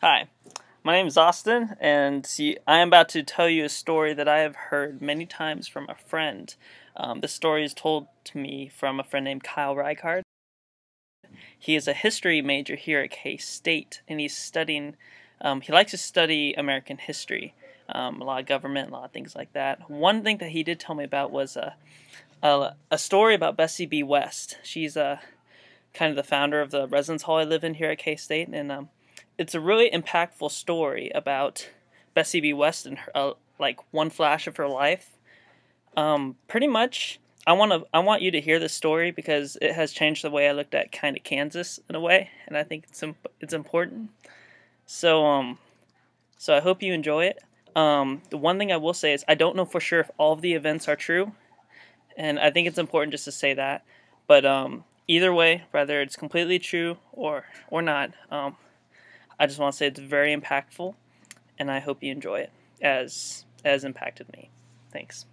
Hi, my name is Austin, and I am about to tell you a story that I have heard many times from a friend. This story is told to me from a friend named Kyle Reighard. He is a history major here at K-State, and he's studying, he likes to study American history, a lot of government, a lot of things like that. One thing that he did tell me about was a story about Bessie B. West. She's kind of the founder of the residence hall I live in here at K-State, and it's a really impactful story about Bessie B. West and her, like one flash of her life. Pretty much, I want you to hear this story because it has changed the way I looked at kind of Kansas in a way, and I think it's important. So I hope you enjoy it. The one thing I will say is I don't know for sure if all of the events are true, and I think it's important just to say that. But either way, whether it's completely true or not, I just want to say it's very impactful, and I hope you enjoy it as impacted me. Thanks.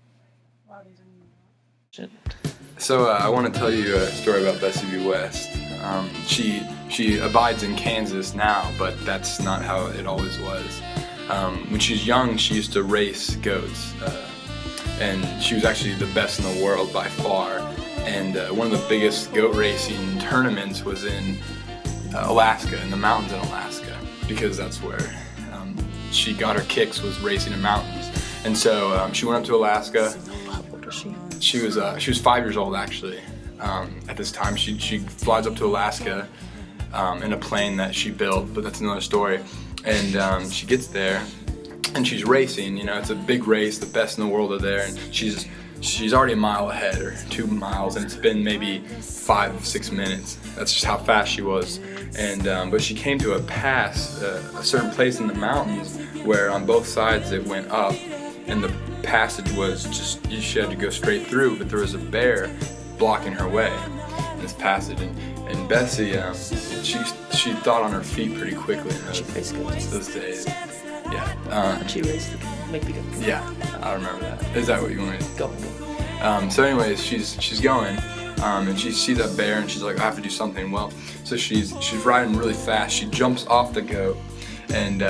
So I want to tell you a story about Bessie B. West. She abides in Kansas now, but that's not how it always was. When she was young, she used to race goats, and she was actually the best in the world by far. And one of the biggest goat racing tournaments was in Alaska, in the mountains in Alaska, because that's where she got her kicks, was racing in mountains. And so she went up to Alaska. How old was she? She was 5 years old actually. At this time, she flies up to Alaska in a plane that she built, but that's another story. And she gets there, and she's racing. You know, it's a big race. The best in the world are there, and she's already a mile ahead, or 2 miles, and it's been maybe 5-6 minutes. That's just how fast she was. And but she came to a pass, a certain place in the mountains where on both sides it went up, and the passage was just, she had to go straight through, but there was a bear blocking her way in this passage. And Bessie, she thought on her feet pretty quickly in those days. Yeah. She raced make the goat. Yeah, I remember that. Is that what you want to go? So anyways, she's going, and she sees that bear, and she's like, I have to do something. Well, so she's riding really fast. She jumps off the goat, and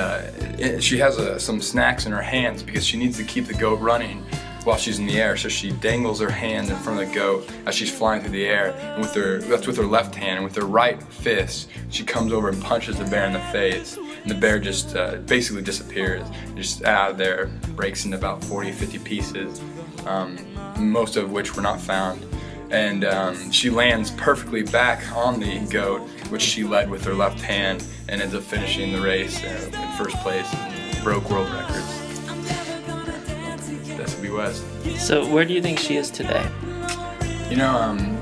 she has some snacks in her hands because she needs to keep the goat running while she's in the air. So she dangles her hand in front of the goat as she's flying through the air, and that's with her left hand, and with her right fist she comes over and punches the bear in the face, and the bear just basically disappears, just out of there, breaks into about 40-50 pieces, most of which were not found. And she lands perfectly back on the goat, which she led with her left hand, and ends up finishing the race in first place and broke world records. Bessie B. West. So where do you think she is today? You know,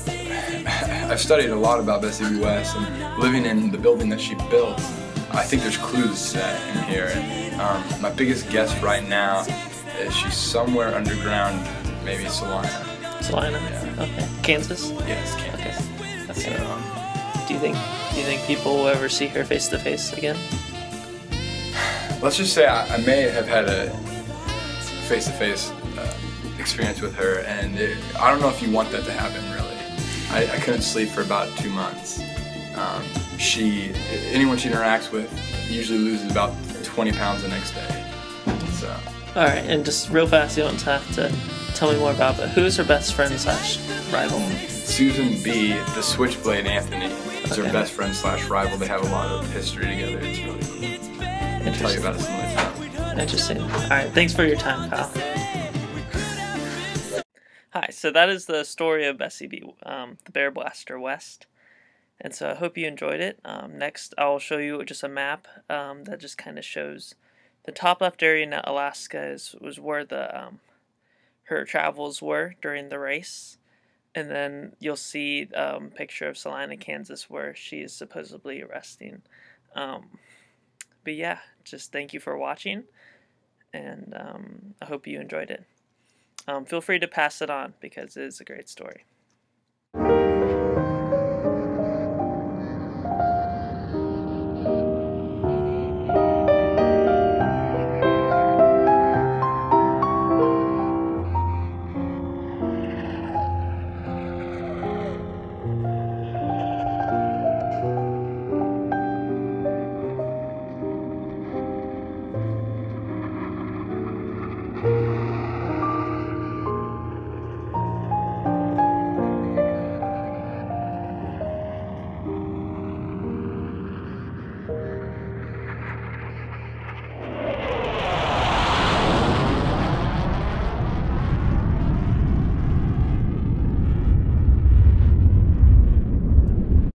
I've studied a lot about Bessie B. West, and living in the building that she built, I think there's clues to that in here. And my biggest guess right now is she's somewhere underground, maybe Salina. Salina? Yeah. Okay. Kansas? Yes, Kansas. Okay. So, do you think people will ever see her face to face again? let's just say I may have had a face-to-face experience with her, and I don't know if you want that to happen, really. I couldn't sleep for about 2 months. Anyone she interacts with usually loses about 20 pounds the next day. So. All right, and just real fast, you don't have to tell me more about it. Who's her best friend / rival? Susan B., the Switchblade Anthony, is her Okay. best friend / rival. They have a lot of history together. It's really cool. I'll tell you about it some other time. Interesting. All right, thanks for your time, Kyle. Hi, so that is the story of Bessie B., the Bear Blaster West. And so I hope you enjoyed it. Next, I'll show you just a map that just kind of shows the top left area in Alaska was where her travels were during the race. And then you'll see a picture of Salina, Kansas, where she is supposedly resting. But yeah, just thank you for watching, and I hope you enjoyed it. Feel free to pass it on because it is a great story.